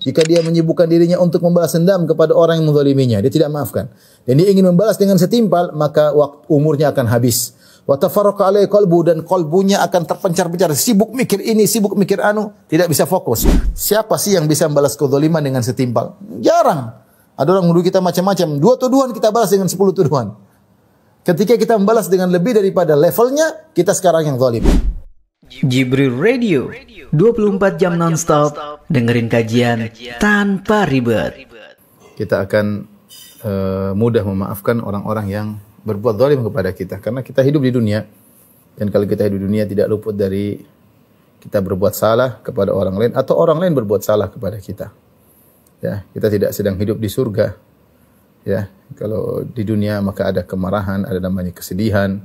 Jika dia menyibukkan dirinya untuk membalas dendam kepada orang yang menzaliminya, dia tidak maafkan. Dan dia ingin membalas dengan setimpal, maka umurnya akan habis. Wa tafarraqa alaihi qalbu, dan qalbunya akan terpencar-pencar, sibuk mikir ini, sibuk mikir anu, tidak bisa fokus. Siapa sih yang bisa membalas kezaliman dengan setimpal? Jarang. Ada orang menuduh kita macam-macam. 2 tuduhan kita balas dengan 10 tuduhan. Ketika kita membalas dengan lebih daripada levelnya, kita sekarang yang zalim. Jibril Radio, 24 jam non-stop, dengerin kajian tanpa ribet. Kita akan mudah memaafkan orang-orang yang berbuat zalim kepada kita. Karena kita hidup di dunia. Dan kalau kita hidup di dunia tidak luput dari kita berbuat salah kepada orang lain atau orang lain berbuat salah kepada kita. Ya, kita tidak sedang hidup di surga. Ya, kalau di dunia maka ada kemarahan, ada namanya kesedihan,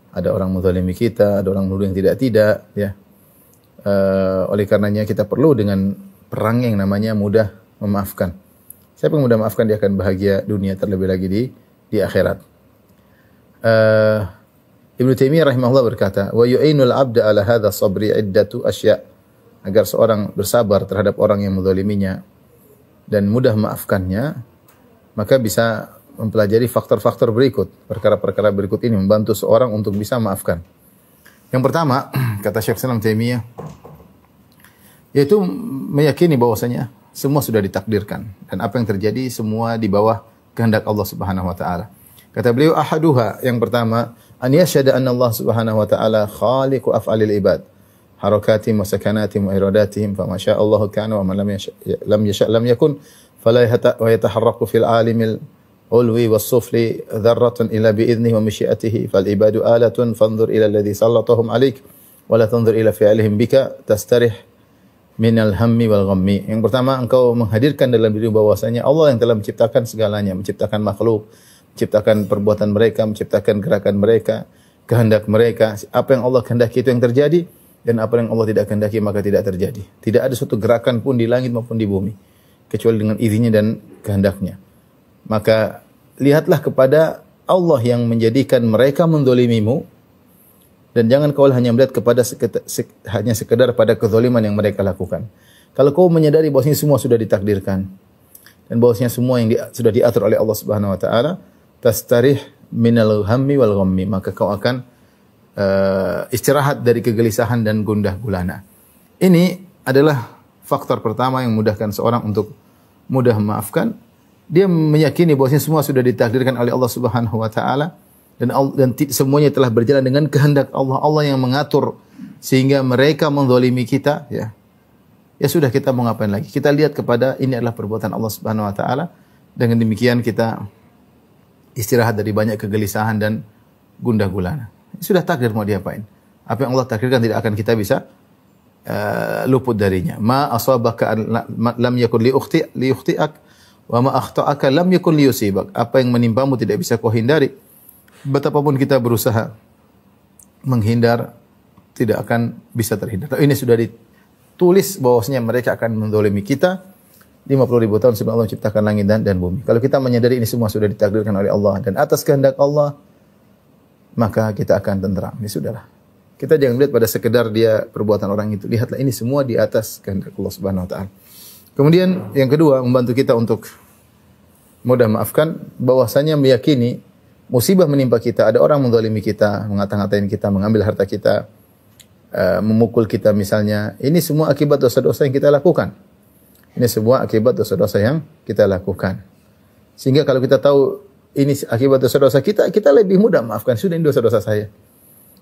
ada orang menzalimi kita, ada orang menuduh yang tidak, ya. Oleh karenanya kita perlu dengan perang yang namanya mudah memaafkan. Siapa yang mudah memaafkan dia akan bahagia dunia terlebih lagi di akhirat. Ibnu Taimiyah rahimahullah berkata, "Wa yu'inul 'abda 'ala hadha sabri 'iddatu asya'." Agar seorang bersabar terhadap orang yang menzaliminya dan mudah memaafkannya, maka bisa mempelajari faktor-faktor berikut. Perkara-perkara berikut ini membantu seorang untuk bisa memaafkan. Yang pertama, kata Syekh Islam Taimiyah, yaitu meyakini bahwasanya semua sudah ditakdirkan dan apa yang terjadi semua di bawah kehendak Allah Subhanahu wa taala. Kata beliau, ahaduha, yang pertama, an yashhada anna Allah Subhanahu wa taala khaliqu af'alil ibad, harakatihim wa sakanatihim wa iradatihim, fa ma syaa Allah kana wa ma lam yasha lam yakun, fala yataharraku fil alimil ulwi was sufli dharratun illa bi idnihi wa masyiatihi, fal ibadu alatun fanzur ila alladhi sallatahum alaik wa la tanzur ila fi'lihim bika tastarih minal hammi wal ghammi. Yang pertama, engkau menghadirkan dalam diri bahwasanya Allah yang telah menciptakan segalanya, menciptakan makhluk, menciptakan perbuatan mereka, menciptakan gerakan mereka, kehendak mereka. Apa yang Allah kehendaki itu yang terjadi, dan apa yang Allah tidak kehendaki maka tidak terjadi. Tidak ada suatu gerakan pun di langit maupun di bumi kecuali dengan izinnya dan kehendaknya. Maka lihatlah kepada Allah yang menjadikan mereka menzalimimu, dan jangan kau hanya melihat kepada hanya sekedar pada kezaliman yang mereka lakukan. Kalau kau menyadari bahwasanya semua sudah ditakdirkan dan bahwasanya semua yang sudah diatur oleh Allah Subhanahu wa taala, tastarih minal hammi wal ghammi, maka kau akan istirahat dari kegelisahan dan gundah gulana. Ini adalah faktor pertama yang memudahkan seorang untuk mudah memaafkan. Dia meyakini bahwasanya semua sudah ditakdirkan oleh Allah Subhanahu wa taala dan semuanya telah berjalan dengan kehendak Allah. Allah yang mengatur sehingga mereka menzalimi kita, ya. Ya sudah, kita mau ngapain lagi? Kita lihat kepada ini adalah perbuatan Allah Subhanahu wa taala. Dengan demikian kita istirahat dari banyak kegelisahan dan gundah gulana. Sudah takdir, mau diapain? Apa yang Allah takdirkan tidak akan kita bisa luput darinya. Ma asabaka lam yakun li yukhti'ak wa ma akhta'aka lam yakun li yusibak. Apa yang menimpamu tidak bisa kau hindari. Betapapun kita berusaha menghindar, tidak akan bisa terhindar. Ini sudah ditulis bahwasanya mereka akan menzalimi kita 50.000 tahun sebelum Allah menciptakan langit dan bumi. Kalau kita menyadari ini semua sudah ditakdirkan oleh Allah dan atas kehendak Allah, maka kita akan tenteram. Ini sudahlah. Kita jangan lihat pada sekedar dia perbuatan orang itu. Lihatlah ini semua di atas kehendak Allah Subhanahu wa taala. Kemudian yang kedua, membantu kita untuk mudah maafkan, bahwasanya meyakini musibah menimpa kita, ada orang menzalimi kita, mengata-ngatain kita, mengambil harta kita, memukul kita misalnya. Ini semua akibat dosa-dosa yang kita lakukan. Ini semua akibat dosa-dosa yang kita lakukan. Sehingga kalau kita tahu ini akibat dosa-dosa kita, kita lebih mudah maafkan. Sudah, ini dosa-dosa saya.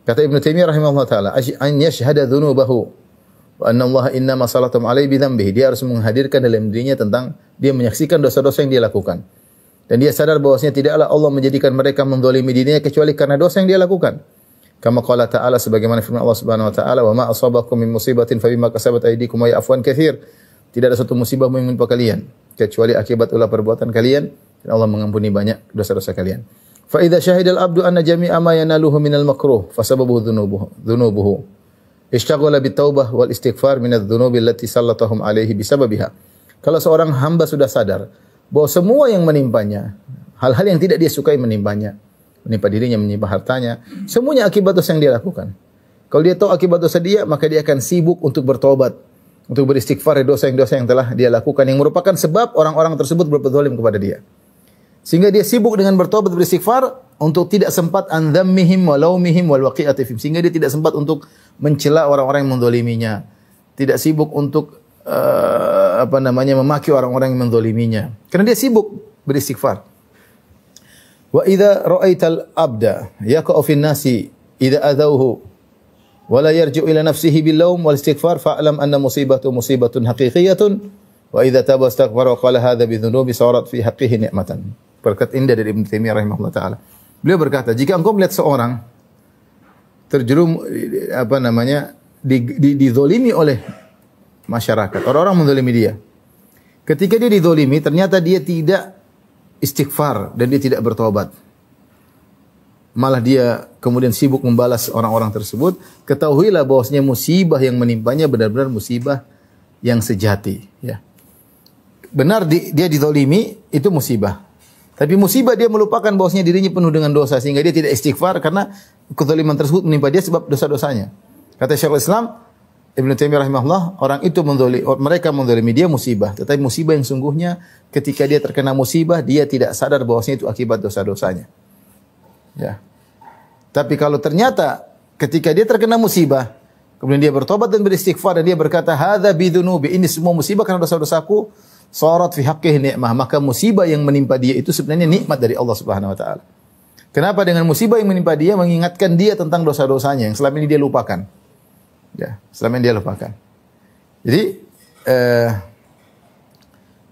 Kata Ibnu Taimiyah rahimahullah taala, an yashhada dzunubahu wa anna Allah innama salatum alaihi bi dzambihi. Dia harus menghadirkan dalam dirinya tentang dia menyaksikan dosa-dosa yang dia lakukan. Dan dia sadar bahwasanya tidaklah Allah menjadikan mereka menzalimi dirinya kecuali karena dosa yang dia lakukan. Kama qala ta'ala, sebagaimana firman Allah Subhanahu wa taala, "Wa ma asabakum min musibatin fa bima kasabat aydikum wa ya'fu an katsir." Tidak ada satu musibah yang menimpa kalian kecuali akibat ulah perbuatan kalian, dan Allah mengampuni banyak dosa-dosa kalian. Fa idza syahida al-'abdu anna jami'a ma yanaluhu min al-makruh fa sababuhu dhunubuhu. Ishtaghala bit-taubah wal istighfar min adh-dhunubi allati sallatahum 'alaihi bisababiha. Kalau seorang hamba sudah sadar bahwa semua yang menimpanya, hal-hal yang tidak dia sukai menimpanya, menimpa dirinya, menimpa hartanya, semuanya akibat dosa yang dia lakukan. Kalau dia tahu akibat dosa dia, maka dia akan sibuk untuk bertobat untuk beristighfar dari dosa yang telah dia lakukan yang merupakan sebab orang-orang tersebut berbuat zalim kepada dia. Sehingga dia sibuk dengan bertobat beristighfar untuk tidak sempat an dhammihim wa laumihim wal waqi'ati fihim. Sehingga dia tidak sempat untuk mencela orang-orang yang mendoliminya. Tidak sibuk untuk memaki orang-orang yang mendoliminya. Karena dia sibuk beristighfar. Wa idza ra'aital abda yaqa'u fin nasi idza adawhu wa la yarji'u ila nafsihi bil laum wal istighfar fa'lam anna musibatun haqiqiyatun wa idza taba astaghfara wa qala hadha bi dhunubi sarat fi haqqihi ni'matan. Berkat indah dari Ibnu Taimiyah rahimahullah taala. Beliau berkata, jika engkau melihat seorang terjerum dizolimi oleh masyarakat, orang-orang menzalimi dia. Ketika dia dizalimi, ternyata dia tidak istighfar dan dia tidak bertobat. Malah dia kemudian sibuk membalas orang-orang tersebut. Ketahuilah bahwasanya musibah yang menimpanya benar-benar musibah yang sejati. Ya. Benar dia dizalimi, itu musibah. Tapi musibah dia melupakan bahwasanya dirinya penuh dengan dosa sehingga dia tidak istighfar karena kezaliman tersebut menimpa dia sebab dosa-dosanya. Kata Syekhul Islam Ibnu Taimiyah rahimahullah, mereka menzalimi dia musibah, tetapi musibah yang sungguhnya ketika dia terkena musibah dia tidak sadar bahwasanya itu akibat dosa-dosanya. Ya. Tapi kalau ternyata ketika dia terkena musibah, kemudian dia bertobat dan beristighfar dan dia berkata hadza bidunubi, ini semua musibah karena dosa-dosaku, sarat fi haqqihi ni'mah, maka musibah yang menimpa dia itu sebenarnya nikmat dari Allah Subhanahu wa taala. Kenapa? Dengan musibah yang menimpa dia mengingatkan dia tentang dosa-dosanya yang selama ini dia lupakan. Ya, selama ini dia lupakan. Jadi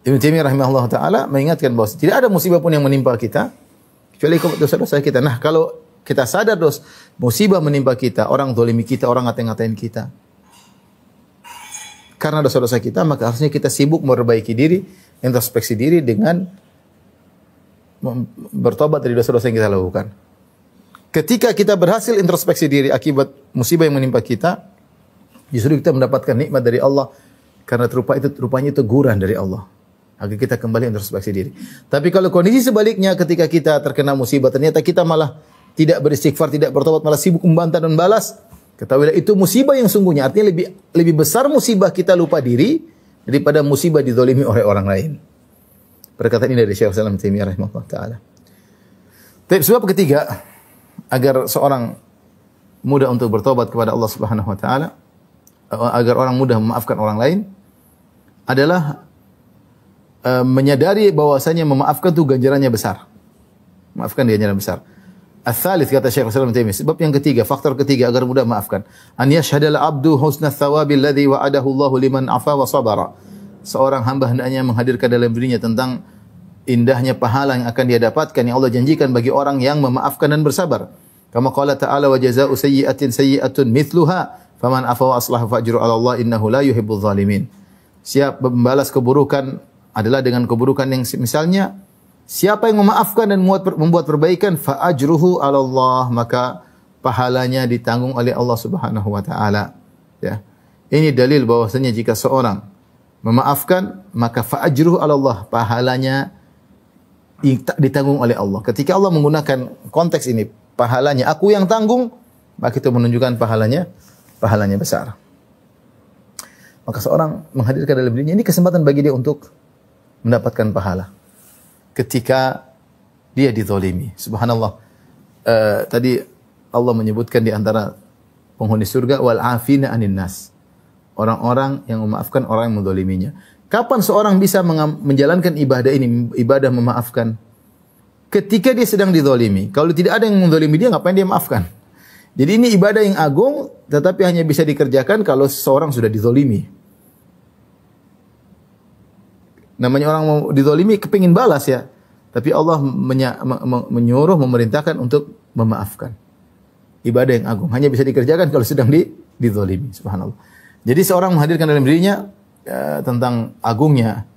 Ibnu Taimiyah rahimahullah taala mengingatkan bahwa tidak ada musibah pun yang menimpa kita kecuali dosa-dosa kita. Nah, kalau kita sadar musibah menimpa kita, orang zalimi kita, orang ngatain-ngatain kita, karena dosa-dosa kita, maka harusnya kita sibuk memperbaiki diri, introspeksi diri dengan bertobat dari dosa-dosa yang kita lakukan. Ketika kita berhasil introspeksi diri akibat musibah yang menimpa kita, justru kita mendapatkan nikmat dari Allah karena rupanya itu teguran dari Allah. Agar kita kembali introspeksi diri. Tapi kalau kondisi sebaliknya, ketika kita terkena musibah, ternyata kita malah tidak beristighfar, tidak bertobat, malah sibuk membantah dan balas, ketahuilah itu musibah yang sungguhnya. Artinya lebih besar musibah kita lupa diri daripada musibah dizalimi oleh orang lain. Perkataan ini dari Syekh Islam Taimiyah rahimahullah taala. Tapi sebab ketiga agar seorang mudah untuk bertobat kepada Allah Subhanahu wa taala, agar orang mudah memaafkan orang lain adalah menyadari bahwasanya memaafkan itu ganjarannya besar. Maafkan dia ganjaran besar. Ats-tsalits kata Syekh Islam Taimiyah, sebab yang ketiga, faktor ketiga agar mudah maafkan. An yashhadal abdu husna thawabil ladzi wa'adahu Allahu liman afa wa sabara. Seorang hamba hendaknya menghadirkan dalam dirinya tentang indahnya pahala yang akan dia dapatkan yang Allah janjikan bagi orang yang memaafkan dan bersabar. Kama qala ta'ala wa jazaa'u sayyi'atin sayyi'atun mithluha faman afa wa aslaha fa'ajru 'ala Allah innahu la yuhibbudz zalimin. Siapa membalas keburukan adalah dengan keburukan yang misalnya. Siapa yang memaafkan dan membuat perbaikan, fa'ajruhu 'ala Allah, maka pahalanya ditanggung oleh Allah Subhanahu wa taala. Ya. Ini dalil bahwasanya jika seorang memaafkan, maka fa'ajruhu 'ala Allah, pahalanya ditanggung oleh Allah. Ketika Allah menggunakan konteks ini, pahalanya aku yang tanggung, maka itu menunjukkan pahalanya besar. Maka seorang menghadirkan dalam dirinya ini kesempatan bagi dia untuk mendapatkan pahala. Ketika dia dizalimi. Subhanallah. Tadi Allah menyebutkan di antara penghuni surga wal afina 'anin nas. Orang-orang yang memaafkan orang yang menzaliminya. Kapan seorang bisa menjalankan ibadah ini, ibadah memaafkan? Ketika dia sedang dizalimi. Kalau tidak ada yang menzalimi dia, ngapain dia maafkan? Jadi ini ibadah yang agung tetapi hanya bisa dikerjakan kalau seseorang sudah dizalimi. Namanya orang mau dizalimi kepingin balas ya. Tapi Allah menyuruh, memerintahkan untuk memaafkan. Ibadah yang agung. Hanya bisa dikerjakan kalau sedang dizalimi. Subhanallah. Jadi seorang menghadirkan dalam dirinya tentang agungnya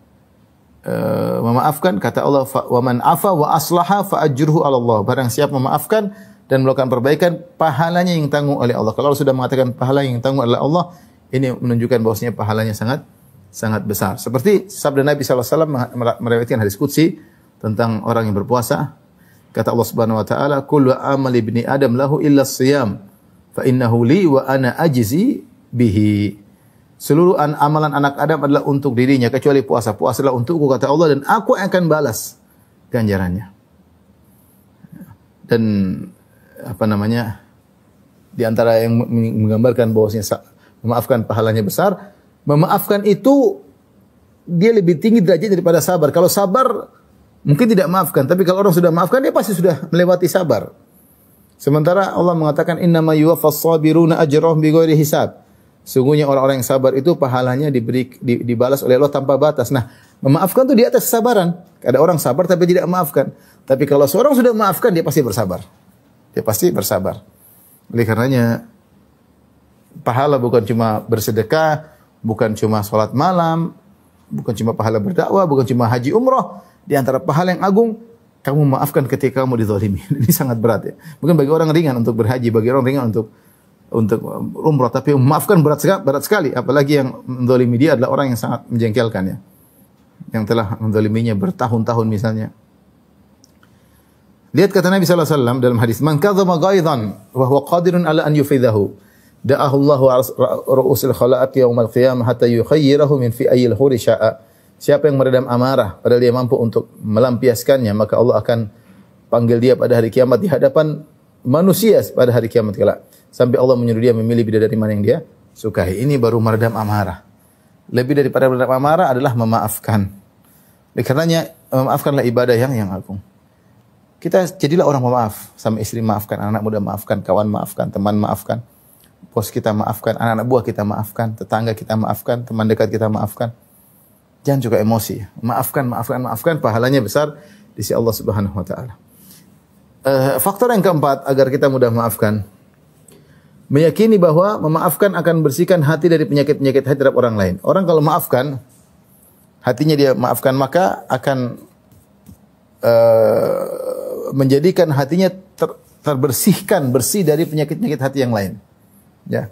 memaafkan. Kata Allah, wa man afa wa aslaha fa ajruhu 'ala Allah. Barang siapa memaafkan dan melakukan perbaikan, pahalanya yang tanggung oleh Allah. Kalau Allah sudah mengatakan pahala yang tanggung oleh Allah, ini menunjukkan bahwasanya pahalanya sangat besar. Seperti sabda Nabi SAW meriwayatkan hadis qudsi tentang orang yang berpuasa. Kata Allah Subhanahu wa taala, "Kullu amali ibni Adam lahu illa as-siyam, fa innahu li wa ana ajzi bihi." Seluruh amalan anak Adam adalah untuk dirinya kecuali puasa. Puasa adalah untukku kata Allah dan aku akan balas ganjarannya. Dan apa namanya? Di antara yang menggambarkan bahwasanya memaafkan pahalanya besar, memaafkan itu dia lebih tinggi derajat daripada sabar. Kalau sabar mungkin tidak maafkan, tapi kalau orang sudah maafkan dia pasti sudah melewati sabar. Sementara Allah mengatakan innama yuwaffas sabiruna ajrahum bighairi hisab. Sungguhnya orang-orang yang sabar itu pahalanya dibalas oleh Allah tanpa batas. Nah, memaafkan itu di atas kesabaran. Ada orang sabar tapi tidak memaafkan. Tapi kalau seorang sudah memaafkan dia pasti bersabar. Dia pasti bersabar. Oleh karenanya pahala bukan cuma bersedekah, bukan cuma salat malam, bukan cuma pahala berdakwah, bukan cuma haji umrah. Di antara pahala yang agung, kamu memaafkan ketika kamu dizalimi. Ini sangat berat ya. Mungkin bagi orang ringan untuk berhaji, bagi orang ringan untuk umrah, tapi memaafkan berat sekali. Apalagi yang menzalimi dia adalah orang yang sangat menjengkelkan ya. Yang telah menzaliminya bertahun-tahun misalnya. Lihat kata Nabi sallallahu alaihi wasallam dalam hadis, "Man kadzama ghaidhan wa huwa qadirun ala an yufidahu, da'ahu Allahu ru'usil khalaiq yaumal qiyamah hatta yukhayyirahu min fi ayyil huri sya'a." Siapa yang meredam amarah padahal dia mampu untuk melampiaskannya, maka Allah akan panggil dia pada hari kiamat di hadapan manusia pada hari kiamat kelak. Sampai Allah menyuruh dia memilih bidadari mana yang dia sukai. Ini baru meredam amarah. Lebih daripada meredam amarah adalah memaafkan. Oleh karenanya memaafkanlah ibadah yang agung. Kita jadilah orang pemaaf. Sama istri maafkan, anak muda maafkan, kawan maafkan, teman maafkan, bos kita maafkan, anak-anak buah kita maafkan, tetangga kita maafkan, teman dekat kita maafkan. Jangan juga emosi. Maafkan, pahalanya besar di sisi Allah Subhanahu wa taala. Faktor yang keempat agar kita mudah memaafkan, meyakini bahwa memaafkan akan bersihkan hati dari penyakit-penyakit hati terhadap orang lain. Orang kalau maafkan, hatinya dia maafkan, maka akan menjadikan hatinya terbersihkan, bersih dari penyakit-penyakit hati yang lain. Ya.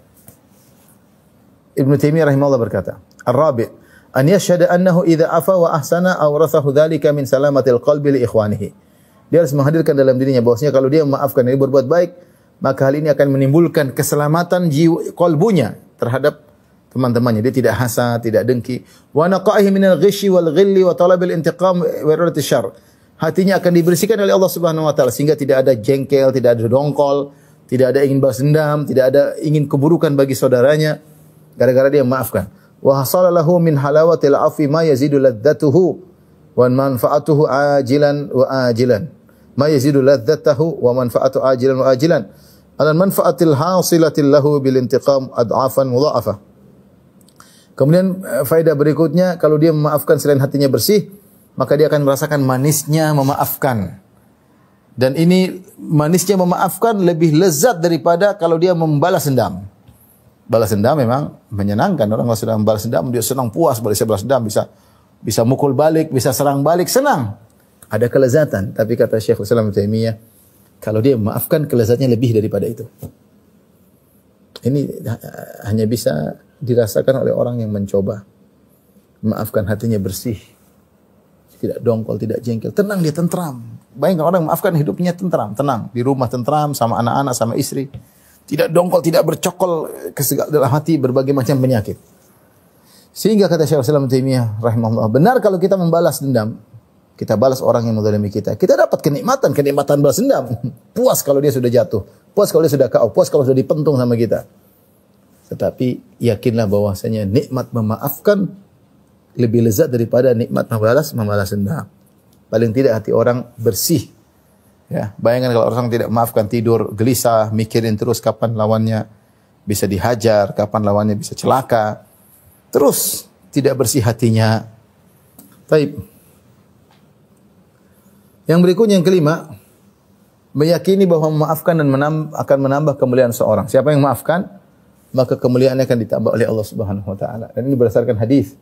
Ibnu Taimiyah rahimahullah berkata, "Ar-rabi' an yashhada annahu idza afa wa ahsana awrathahu dzalika min salamatil qalbi li ikhwanihi." Dia harus menghadirkan dalam dirinya bahwasanya kalau dia memaafkan dan berbuat baik, maka hal ini akan menimbulkan keselamatan jiwa qalbunya terhadap teman-temannya. Dia tidak hasad, tidak dengki. Wa naqa'ihi minal ghishi wal ghilli wa talabil intiqam wa iradati syarr. Hatinya akan dibersihkan oleh Allah Subhanahu wa taala sehingga tidak ada jengkel, tidak ada dongkol, tidak ada ingin balas dendam, tidak ada ingin keburukan bagi saudaranya gara-gara dia memaafkan. Wa hasala lahu min halawatil afi ma yazidu ladzatuhu wa manfaatuhu ajilan wa ajilan. Ma yazidu ladzatahu wa manfaatuhu ajilan wa ajilan. Al manfaatil hasilatil lahu bil intiqam ad'afan mudha'afa. Kemudian faedah berikutnya, kalau dia memaafkan selain hatinya bersih, maka dia akan merasakan manisnya memaafkan. Dan ini manisnya memaafkan lebih lezat daripada kalau dia membalas dendam. Balas dendam memang menyenangkan. Orang kalau sudah membalas dendam dia senang, puas, bisa balas dendam, bisa mukul balik, bisa serang balik, senang. Ada kelezatan, tapi kata Syekhul Islam Ibnu Taimiyah, kalau dia memaafkan kelezatnya lebih daripada itu. Ini hanya bisa dirasakan oleh orang yang mencoba. Memaafkan hatinya bersih. Tidak dongkol, tidak jengkel. Tenang dia, tentram. Bayangkan orang memaafkan hidupnya tentram. Tenang. Di rumah tentram, sama anak-anak, sama istri. Tidak dongkol, tidak bercokol ke segala dalam hati berbagai macam penyakit. Sehingga kata Syekhul Islam Ibnu Taimiyah rahimahullah, benar kalau kita membalas dendam, kita balas orang yang menzalimi kita, kita dapat kenikmatan balas dendam. Puas kalau dia sudah jatuh, puas kalau dia sudah KO, puas kalau sudah dipentung sama kita. Tetapi yakinlah bahwasanya nikmat memaafkan lebih lezat daripada nikmat membalas dendam. Paling tidak hati orang bersih. Ya, bayangkan kalau orang tidak memaafkan, tidur gelisah, mikirin terus kapan lawannya bisa dihajar, kapan lawannya bisa celaka. Terus tidak bersih hatinya. Baik. Yang berikutnya yang kelima, meyakini bahwa memaafkan dan akan menambah kemuliaan seorang. Siapa yang memaafkan, maka kemuliaannya akan ditambah oleh Allah Subhanahu wa taala. Dan ini berdasarkan hadis.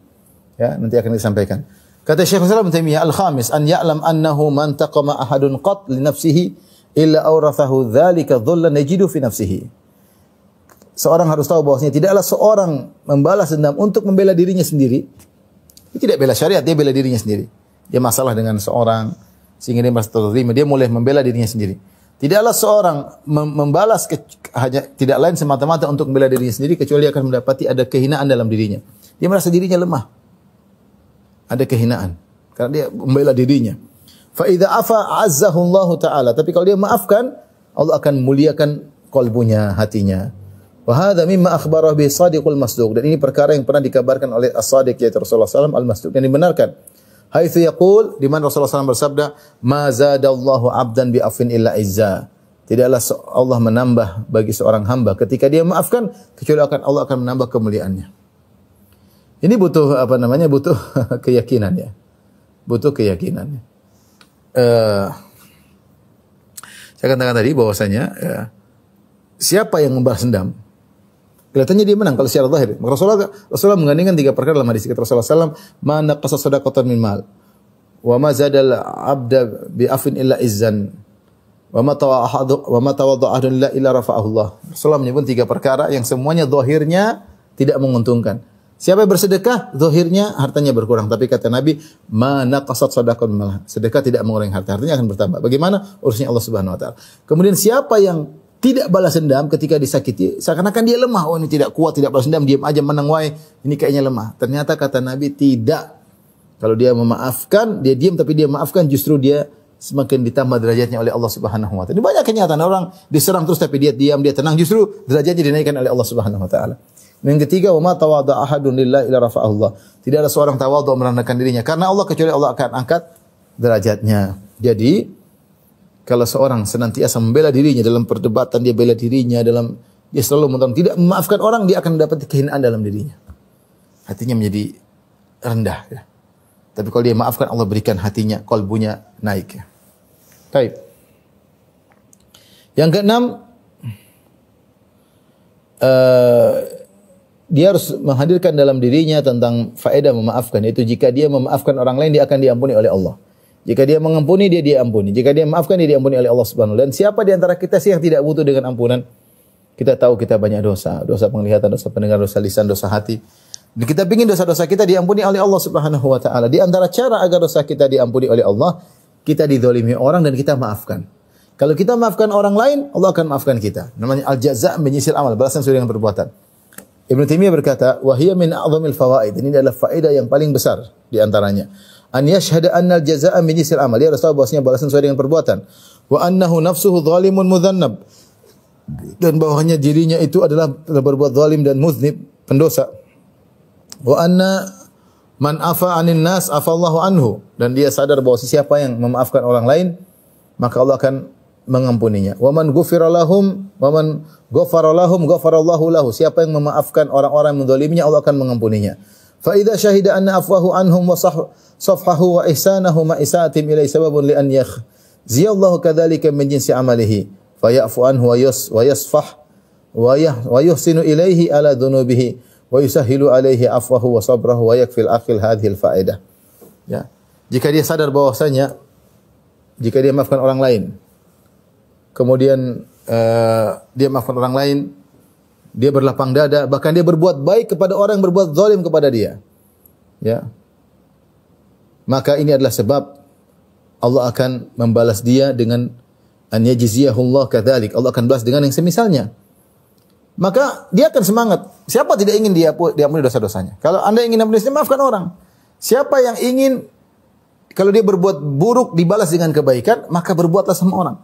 Ya, nanti akan disampaikan. Kata Syekh Islam Ibnu Taimiyah, al-khamis an ya'lam annahu man taqama ahadun qat li nafsihi illa awrathahu dzalika dhullan yajidu fi nafsihi. Seorang harus tahu bahwasanya tidaklah seorang membalas dendam untuk membela dirinya sendiri. Dia tidak bela syariat, dia bela dirinya sendiri. Dia masalah dengan seorang sehingga dia merasa terima, dia mulai membela dirinya sendiri. Tidaklah seorang membalas hanya tidak lain semata-mata untuk membela dirinya sendiri kecuali dia akan mendapati ada kehinaan dalam dirinya. Dia merasa dirinya lemah. Ada kehinaan karena dia membela dirinya. Fa idza afa azzahu Allah taala. Tapi kalau dia maafkan, Allah akan muliakan qalbunya, hatinya. Wa hadza mimma akhbara bi shadiqul masduq. Dan ini perkara yang pernah dikabarkan oleh as-sadiq yaitu Rasulullah SAW al-masduq yang dibenarkan. Haitsu yaqul, di mana Rasulullah SAW bersabda, "Ma zadallahu 'abdan bi afin illa izza." Tidaklah Allah menambah bagi seorang hamba ketika dia maafkan kecuali Allah akan menambah kemuliaannya. Ini butuh butuh keyakinan ya. Butuh keyakinan. Saya katakan tadi bahwasanya siapa yang membalas dendam kelihatannya dia menang kalau secara zahir. Maka Rasulullah menggandingkan 3 perkara dalam hadis kita Rasulullah SAW, "Man naqasa shadaqatan min mal, wa ma zadal 'abda bi afin illa izzan, wa ma tawadda'a ahadun illa rafa'ahu Allah." Rasulullah menyebut 3 perkara yang semuanya zahirnya tidak menguntungkan. Siapa yang bersedekah, zahirnya hartanya berkurang. Tapi kata Nabi, "Ma naqasat shadaqatan min mal." Sedekah tidak mengurangi harta, hartanya akan bertambah. Bagaimana? Urusannya Allah Subhanahu wa taala. Kemudian siapa yang tidak balas dendam ketika disakiti, seakan-akan dia lemah. Oh, ini tidak kuat, tidak balas dendam, diam aja, menang wae. Ini kayaknya lemah. Ternyata kata Nabi tidak. Kalau dia memaafkan, dia diam tapi dia maafkan, justru dia semakin ditambah derajatnya oleh Allah Subhanahu wa taala. Ini banyak kenyataan orang diserang terus tapi dia diam, dia tenang, justru derajatnya dinaikkan oleh Allah Subhanahu wa taala. Yang ketiga, wa ma tawadda'a ahadun lillahi illa rafa'ahu Allah. Tidak ada seorang tawadhu merendahkan dirinya karena Allah kecuali Allah akan angkat derajatnya. Jadi kalau seorang senantiasa membela dirinya dalam perdebatan, dia bela dirinya dia selalu menolong, tidak memaafkan orang, dia akan mendapat kehinaan dalam dirinya. Hatinya menjadi rendah ya. Tapi kalau dia maafkan, Allah berikan hatinya, qalbunya naik ya. Baik. Yang keenam, dia harus menghadirkan dalam dirinya tentang faedah memaafkan, yaitu jika dia memaafkan orang lain, dia akan diampuni oleh Allah. Jika dia mengampuni, dia diampuni. Jika dia memaafkan, dia diampuni oleh Allah Subhanahu wa taala. Dan siapa di antara kita sih yang tidak butuh dengan ampunan? Kita tahu kita banyak dosa, dosa penglihatan, dosa pendengar, dosa lisan, dosa hati. Dan kita ingin dosa-dosa kita diampuni oleh Allah Subhanahu wa taala. Di antara cara agar dosa kita diampuni oleh Allah, kita dizalimi orang dan kita maafkan. Kalau kita maafkan orang lain, Allah akan maafkan kita. Namanya al-jaza' menyisil amal, balasan sesuai dengan perbuatan. Ibnu Taimiyah berkata, "Wa hiya min a'dhamil fawaid." Ini adalah faedah yang paling besar di antaranya. An yashhada anna al-jazaa'a min jinsil amal. Dia harus tahu bahwasanya balasan sesuai dengan perbuatan. Wa annahu nafsuhu zalimun mudzannab. Dan bahwasanya dirinya itu adalah berbuat zalim dan muznib, pendosa. Wa anna man afa 'anil nas afallahu anhu. Dan dia sadar bahwa siapa yang memaafkan orang lain, maka Allah akan mengampuninya. Wa man ghufira lahum wa man ghafara lahum ghafarallahu lahu. Siapa yang memaafkan orang-orang yang menzaliminya, Allah akan mengampuninya. Fa idza syahida anna afwahu anhum wa safhahu wa ihsanahu ma isatim ilai sababun li an yakhziyallahu kadzalika min jinsi amalihi fa ya'fu anhu wa yasfah wa yuhsinu ilaihi ala dhunubihi wa yusahhilu alaihi afwahu wa sabrahu wa yakfil akhil hadhil faedah. Ya. Jika dia sadar bahwasanya jika dia maafkan orang lain, kemudian dia maafkan orang lain, dia berlapang dada, bahkan dia berbuat baik kepada orang yang berbuat zalim kepada dia. Ya. Maka ini adalah sebab Allah akan membalas dia dengan an yajziyahullah kadzalik. Allah akan balas dengan yang semisalnya. Maka dia akan semangat. Siapa tidak ingin diampuni dosa-dosanya? Kalau Anda ingin ampuni dosa, maafkan orang. Siapa yang ingin kalau dia berbuat buruk dibalas dengan kebaikan, maka berbuatlah sama orang.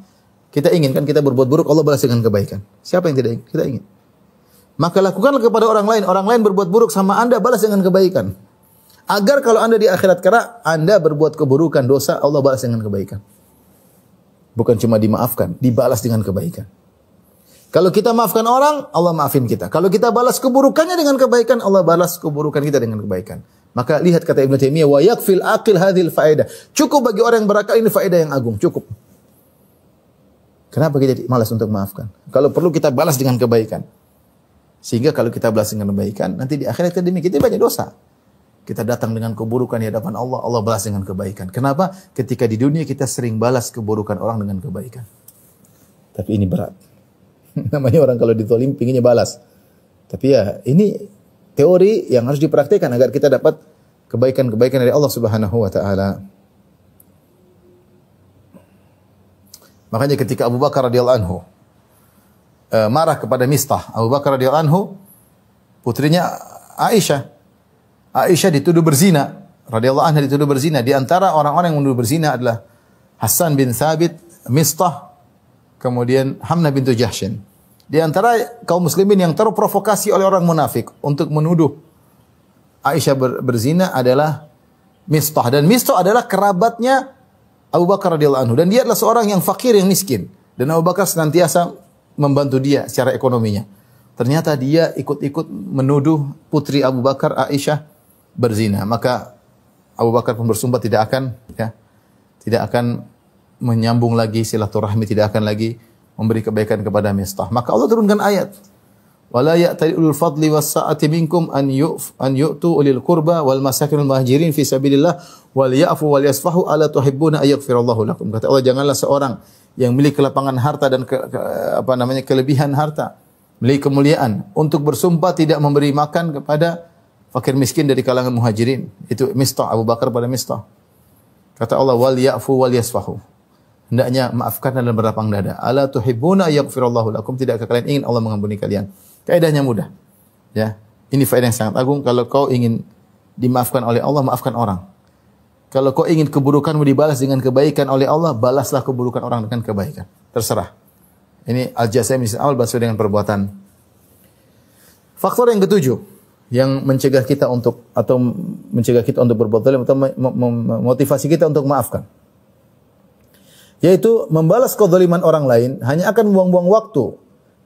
Kita ingin kan kita berbuat buruk, Allah balas dengan kebaikan. Siapa yang tidak ingin? Kita ingin. Maka lakukanlah kepada orang lain berbuat buruk sama Anda, balas dengan kebaikan. Agar kalau Anda di akhirat kelak Anda berbuat keburukan, dosa, Allah balas dengan kebaikan. Bukan cuma dimaafkan, dibalas dengan kebaikan. Kalau kita maafkan orang, Allah maafin kita. Kalau kita balas keburukannya dengan kebaikan, Allah balas keburukan kita dengan kebaikan. Maka lihat kata Ibnu Taimiyah, wa yakfil aqil hadhil faedah. Cukup bagi orang yang berakal ini faedah yang agung, cukup. Kenapa kita malas untuk maafkan? Kalau perlu kita balas dengan kebaikan. Sehingga kalau kita balas dengan kebaikan, nanti di akhirat kita banyak dosa. Kita datang dengan keburukan di hadapan Allah, Allah balas dengan kebaikan. Kenapa? Ketika di dunia kita sering balas keburukan orang dengan kebaikan. Tapi ini berat. Namanya orang kalau ditzalim pinginnya balas. Tapi ya, ini teori yang harus dipraktikkan agar kita dapat kebaikan-kebaikan dari Allah Subhanahu wa taala. Makanya ketika Abu Bakar radhiyallahu anhu marah kepada Mistah, Abu Bakar radhiyallahu anhu, putrinya Aisyah. Aisyah dituduh berzina, radhiyallahu anha dituduh berzina. Di antara orang-orang yang menuduh berzina adalah Hassan bin Thabit, Mistah, kemudian Hamnah bintu Jahshin. Di antara kaum muslimin yang terprovokasi oleh orang munafik untuk menuduh Aisyah berzina adalah Mistah, dan Mistah adalah kerabatnya Abu Bakar radhiyallahu anhu, dan dia adalah seorang yang fakir, yang miskin, dan Abu Bakar senantiasa membantu dia secara ekonominya. Ternyata dia ikut-ikut menuduh putri Abu Bakar, Aisyah, berzina. Maka Abu Bakar pun bersumpah tidak akan menyambung lagi silaturahmi, tidak akan lagi memberi kebaikan kepada Mistah. Maka Allah turunkan ayat, wala ya'tali ulul fadli was sa'ati minkum an yu'tu ulil qurba wal masakinul muhajirin fi sabilillah wal ya'fu wal yasfahu ala tuhibbuna ayaghfirallahu lakum. Kata Allah, janganlah seorang yang memiliki kelapangan harta dan kelebihan harta, memiliki kemuliaan, untuk bersumpah tidak memberi makan kepada fakir miskin dari kalangan muhajirin. Itu Mistah, Abu Bakar pada Mistah. Kata Allah, wal ya'fu wal yasfahu, hendaknya maafkan dan berlapang dada. Ala tuhibbuna yaghfirallahu lakum, tidakkah kalian ingin Allah mengampuni kalian? Kaidahnya mudah. Ya, ini faedah yang sangat agung. Kalau kau ingin dimaafkan oleh Allah, maafkan orang. Kalau kau ingin keburukanmu dibalas dengan kebaikan oleh Allah, balaslah keburukan orang dengan kebaikan. Terserah. Ini al-jazaa min al basu dengan perbuatan. Faktor yang ketujuh yang mencegah kita untuk berbuat zalim atau memotivasi kita untuk maafkan, yaitu membalas kezaliman orang lain hanya akan buang-buang waktu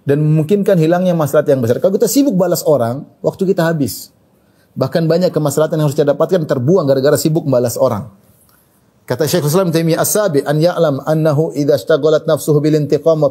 dan memungkinkan hilangnya maslahat yang besar. Kalau kita sibuk balas orang, waktu kita habis. Bahkan banyak kemaslahatan yang harus kita dapatkan terbuang gara-gara sibuk membalas orang. Kata Syekhul Islam Taimiyah, as-sabi an ya'lam annahu idza ishtaghalat nafsuhu bil intiqam wa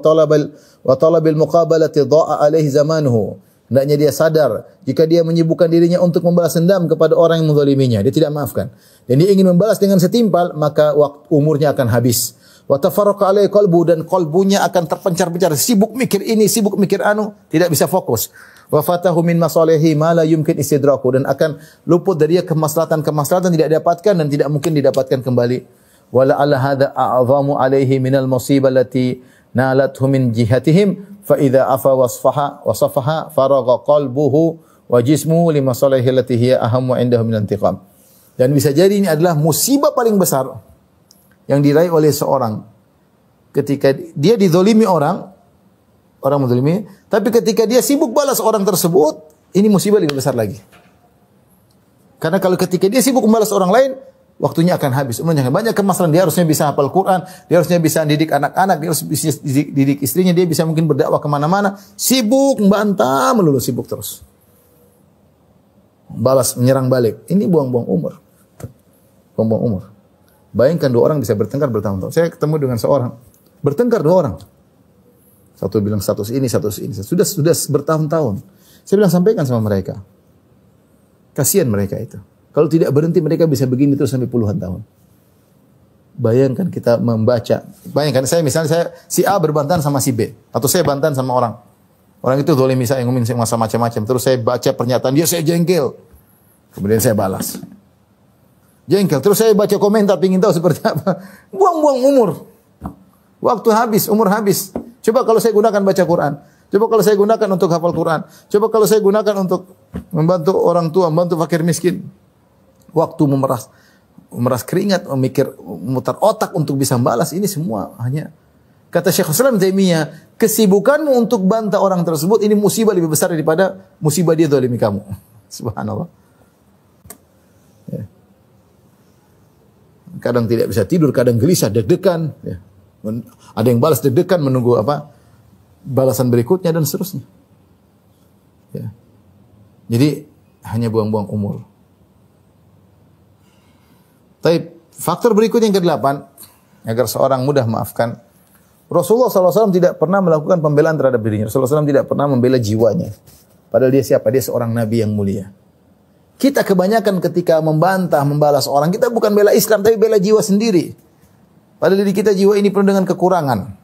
talabil muqabalati dha'a alaihi zamanuhu. Hendaknya dia sadar jika dia menyibukkan dirinya untuk membalas dendam kepada orang yang menzaliminya, dia tidak maafkan, dan dia ingin membalas dengan setimpal, maka umurnya akan habis. Wa tafarraqa alaihi qalbu, dan qalbunya akan terpencar-pencar, sibuk mikir ini, sibuk mikir anu, tidak bisa fokus. Wa fatahu min masalihi ma la yumkin istidraku, dan akan luput dari kemaslahatan tidak didapatkan dan tidak mungkin didapatkan kembali. Wala alla hadza a'zamu alaihi minal musibah allati nalathu min jihatihim fa idza afa wasafaha faragha qalbuhu wa jismuhu li masalihi allati hiya ahammu indahu min intiqam. Dan bisa jadi ini adalah musibah paling besar yang diraih oleh seorang ketika dia dizalimi orang menzalimi, tapi ketika dia sibuk balas orang tersebut, ini musibah lebih besar lagi. Karena kalau ketika dia sibuk membalas orang lain, waktunya akan habis. Umurnya banyak kemaslahan, dia harusnya bisa hafal Quran, dia harusnya bisa didik anak-anak, dia harus bisa didik istrinya, dia bisa mungkin berdakwah kemana-mana, sibuk membantah melulu, sibuk terus. Balas, menyerang balik. Ini buang-buang umur. Buang-buang umur. Bayangkan dua orang bisa bertengkar bertahun-tahun. Saya ketemu dengan seorang, bertengkar dua orang. Satu bilang status ini. Sudah bertahun-tahun. Saya bilang sampaikan sama mereka. Kasihan mereka itu. Kalau tidak berhenti mereka bisa begini terus sampai puluhan tahun. Bayangkan kita membaca. Bayangkan saya si A berbantahan sama si B, atau saya bantahan sama orang. Orang itu zalimi saya, ngomongin saya macam-macam. Terus saya baca pernyataan dia, saya jengkel. Kemudian saya balas. Jengkel. Terus saya baca komentar, ingin tahu seperti apa. Buang-buang umur. Waktu habis, umur habis. Coba kalau saya gunakan baca Quran. Coba kalau saya gunakan untuk hafal Quran. Coba kalau saya gunakan untuk membantu orang tua, membantu fakir miskin. Waktu memeras keringat, memutar otak untuk bisa membalas, ini semua hanya, kata Syekhul Islam Taimiyah, kesibukanmu untuk bantah orang tersebut, ini musibah lebih besar daripada musibah dia zalimi kamu. Subhanallah. Ya. Kadang tidak bisa tidur, kadang gelisah, deg-degan. Ya. Ada yang balas deg-degan menunggu balasan berikutnya dan seterusnya. Ya. Jadi hanya buang-buang umur. Tapi faktor berikut yang ke-8 agar seorang mudah maafkan. Rasulullah SAW tidak pernah melakukan pembelaan terhadap dirinya. Rasulullah SAW tidak pernah membela jiwanya. Padahal dia siapa? Dia seorang nabi yang mulia. Kita kebanyakan ketika membantah, membalas orang, kita bukan bela Islam tapi bela jiwa sendiri. Padahal diri kita jiwa ini penuh dengan kekurangan.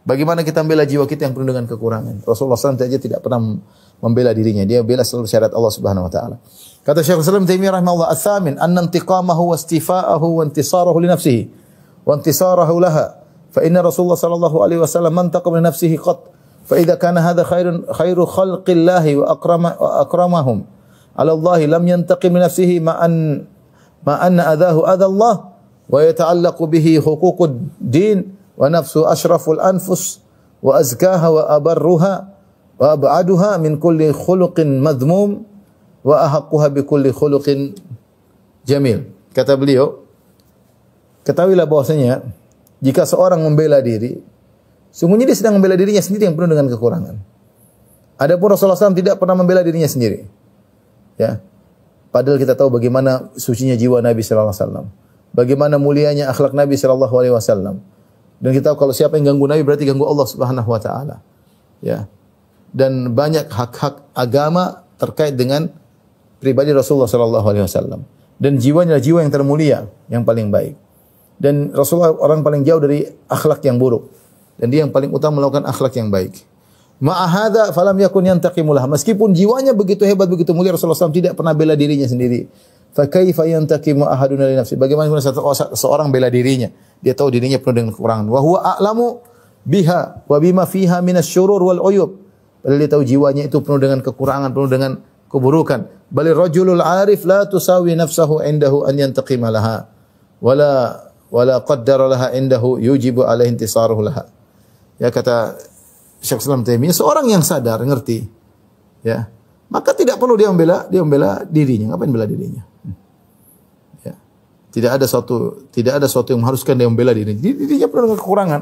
Bagaimana kita membela jiwa kita yang penuh dengan kekurangan? Rasulullah SAW saja tidak pernah membela dirinya. Dia bela selalu syariat Allah Subhanahu wa taala. Kata Syekhul Islam Taimiyah rahimahullah, "Ats-tsamin anna intiqamahu wa istifa'ahu wa intisarahu li nafsihi wa intisarahu laha Fa inna Rasulullah sallallahu alaihi wasallam man taqama li nafsihi qat. Fa idza kana hadha khairu khalqillahi wa akramahum 'ala Allah lam yantaqim li nafsihi ma anna adahu adha Allah wa yata'allaqu bihi huququd din wa nafsu ashraful anfus wa azkaha wa abarruha wa ab'aduha min kulli khuluqin madhmum wa ahaqquha bi kulli khuluqin jamil. Kata beliau, ketahuilah bahwasanya jika seorang membela diri, sungguhnya dia sedang membela dirinya sendiri yang penuh dengan kekurangan. Adapun Rasulullah SAW tidak pernah membela dirinya sendiri. Ya. Padahal kita tahu bagaimana sucinya jiwa Nabi sallallahu alaihi wasallam. Bagaimana mulianya akhlak Nabi sallallahu alaihi wasallam. Dan kita tahu kalau siapa yang ganggu Nabi berarti ganggu Allah Subhanahu wa taala. Ya. Dan banyak hak-hak agama terkait dengan pribadi Rasulullah sallallahu alaihi wasallam. Dan jiwanya adalah jiwa yang termulia, yang paling baik. Dan Rasulullah orang paling jauh dari akhlak yang buruk. Dan dia yang paling utama melakukan akhlak yang baik. Ma'ahadha falam yakun yantaqimulah. Meskipun jiwanya begitu hebat, begitu mulia, Rasulullah SAW tidak pernah bela dirinya sendiri. Fa kaifa yantaqimu ahadun li nafsi? Bagaimana seorang bela dirinya? Dia tahu dirinya penuh dengan kekurangan. Wa huwa a'lamu biha wa bima fiha minasyurur wal uyub. Padahal dia tahu jiwanya itu penuh dengan kekurangan, penuh dengan keburukan. Balir rajulul arif la tusawi nafsahu indahu an yantaqima laha wala qaddara laha indahu yujibu alaihi intisaruhu laha. Ya, kata Syekh Islam Taimiyah, seorang yang sadar, ngerti, ya, maka tidak perlu dia membela dirinya. Ngapain bela dirinya? Ya. Tidak ada suatu yang mengharuskan dia membela dirinya. Dirinya penuh dengan kekurangan.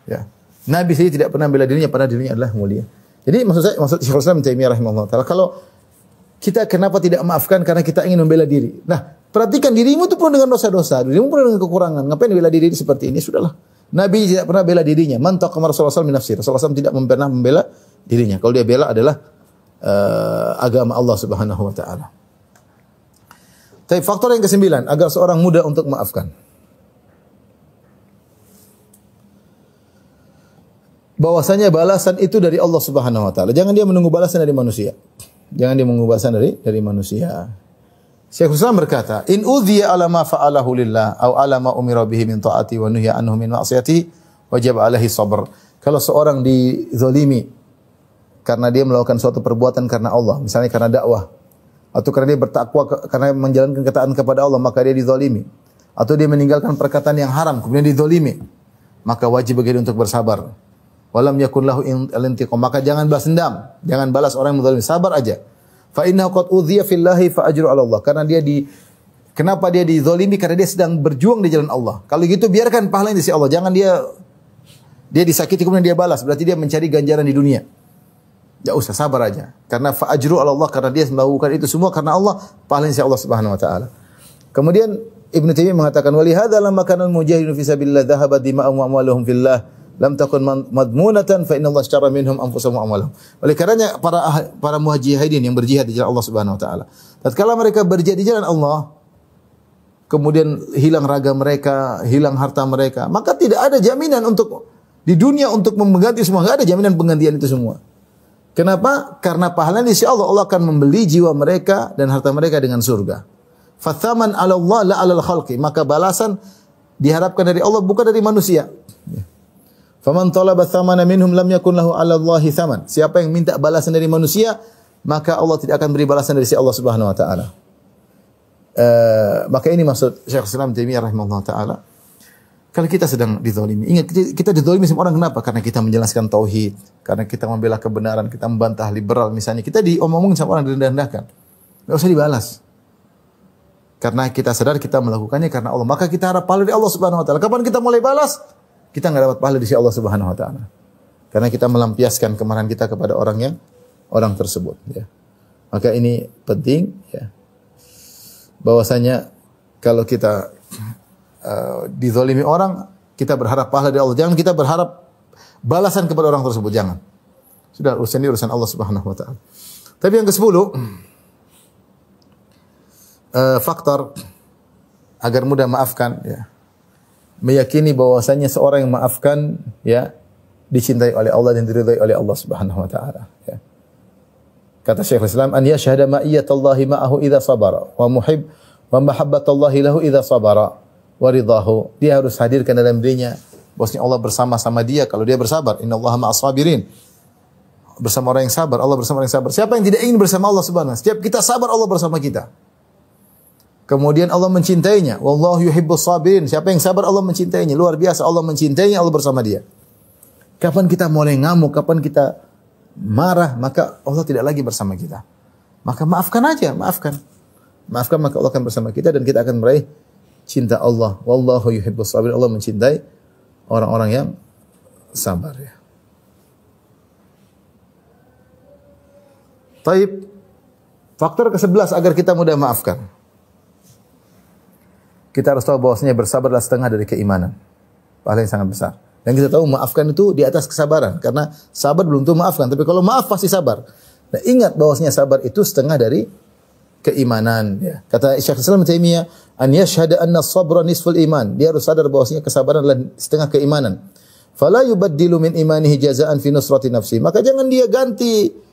Ya. Nabi sendiri tidak pernah membela dirinya, padahal dirinya adalah mulia. Jadi maksud Syekh Islam Taimiyah rahimahullah taala, kalau kita kenapa tidak maafkan karena kita ingin membela diri. Nah, perhatikan dirimu itu penuh dengan dosa-dosa, dirimu penuh dengan kekurangan. Ngapain bela diri seperti ini? Sudahlah. Nabi tidak pernah bela dirinya. Man taqama Rasulullah sallallahu alaihi wasallam Rasulullah SAW tidak pernah membela dirinya. Kalau dia bela adalah agama Allah Subhanahu wa taala. Tapi faktor yang ke-9 agar seorang mudah untuk memaafkan. Bahwasanya balasan itu dari Allah Subhanahu wa taala. Jangan dia menunggu balasan dari manusia. Jangan dia menunggu balasan dari manusia. Syekhul Islam berkata, "In udhiya ala ma fa'alahu lillah aw ala ma umira bihi min ta'ati wa nuhiya anhu min ma'siyati wajib alaihi sabr." Kalau seorang dizalimi karena dia melakukan suatu perbuatan karena Allah, misalnya karena dakwah, atau karena dia bertakwa karena menjalankan ketaatan kepada Allah, maka dia dizalimi. Atau dia meninggalkan perkataan yang haram kemudian dizalimi, maka wajib bagi dia untuk bersabar. Walam yakun lahu al-intiqam, maka jangan balas dendam, jangan balas orang yang menzalimi, sabar aja. Fa innahu qad udhiya fillahi fa ajru 'ala Allah. Karena kenapa dia dizalimi? Karena dia sedang berjuang di jalan Allah. Kalau gitu biarkan pahalanya di sisi Allah. Jangan dia disakiti kemudian dia balas, berarti dia mencari ganjaran di dunia. Ya usah, sabar aja. Karena fa ajru 'ala Allah, karena dia melakukan itu semua karena Allah, pahalanya di sisi Allah Subhanahu wa taala. Kemudian Ibnu Taimiyah mengatakan, "Wa li hadza lamma kana al-mujahidun fi sabilillah dhahabat dima'uhum wa amwaluhum fillah." Lam takun madmunatan fa inna Allah ashtara minhum anfusahum wa amwalahum. Oleh karenanya para mujahidin yang berjihad di jalan Allah Subhanahu wa taala, tatkala mereka berjihad di jalan Allah, kemudian hilang raga mereka, hilang harta mereka, maka tidak ada jaminan untuk di dunia untuk mengganti semua, enggak ada jaminan penggantian itu semua. Kenapa? Karena pahalanya di sisi Allah, Allah akan membeli jiwa mereka dan harta mereka dengan surga. Fathaman 'ala Allah la 'alal khalqi, maka balasan diharapkan dari Allah bukan dari manusia. Faman talaba thamana minhum lam yakun lahu 'ala Allahi thaman. Siapa yang minta balasan dari manusia, maka Allah tidak akan beri balasan dari si Allah Subhanahu wa taala. Maka ini maksud Syekh Islam Taimiyah rahimahullah taala. Kalau kita sedang dizalimi, ingat kita dizalimi sama orang kenapa? Karena kita menjelaskan tauhid, karena kita membela kebenaran, kita membantah liberal misalnya. Kita diomongin sama orang direndah-rendahkan. Enggak usah dibalas. Karena kita sadar kita melakukannya karena Allah, maka kita harap pahala dari Allah Subhanahu wa taala. Kapan kita mulai balas? Kita enggak dapat pahala di sisi Allah Subhanahu wa taala. Karena kita melampiaskan kemarahan kita kepada orang tersebut, ya. Maka ini penting, ya. Bahwasanya kalau kita dizalimi orang, kita berharap pahala dari Allah. Jangan kita berharap balasan kepada orang tersebut, jangan. Sudah, urusan ini urusan Allah Subhanahu wa taala. Tapi yang ke-10, faktor agar mudah maafkan, ya. Meyakini bahwasanya seorang yang maafkan, ya, dicintai oleh Allah dan diridhai oleh Allah Subhanahu wa taala, ya. Kata Syekhul Islam, an yashhada ma'iyatallahi ma'ahu idza sabara wa muhib wa mahabbatallahi lahu idza sabara wa ridahu. Dia harus hadirkan dalam dirinya bahwasanya Allah bersama-sama dia kalau dia bersabar. Innallaha ma'as sabirin. Bersama orang yang sabar, Allah bersama orang yang sabar. Siapa yang tidak ingin bersama Allah Subhanahu? Setiap kita sabar, Allah bersama kita. Kemudian Allah mencintainya. Wallahu yuhibbus sabirin. Siapa yang sabar, Allah mencintainya. Luar biasa, Allah mencintainya, Allah bersama dia. Kapan kita mulai ngamuk, kapan kita marah, maka Allah tidak lagi bersama kita. Maka maafkan aja, maafkan. Maafkan, maka Allah akan bersama kita dan kita akan meraih cinta Allah. Wallahu yuhibbus sabirin. Allah mencintai orang-orang yang sabar ya. Taib. Faktor ke-11 agar kita mudah maafkan. Kita harus tahu bahwasanya bersabar adalah setengah dari keimanan. Pahala yang sangat besar. Dan kita tahu maafkan itu di atas kesabaran. Karena sabar belum tentu maafkan. Tapi kalau maaf pasti sabar. Nah, ingat bahwasanya sabar itu setengah dari keimanan. Ya. Kata Syekh Islam Taimiyah, an yashhada anna sabra nisful iman. Dia harus sadar bahwasanya kesabaran adalah setengah keimanan. Fala yubaddilu min imanihi jazaan fi nusrati nafsi. Maka jangan dia ganti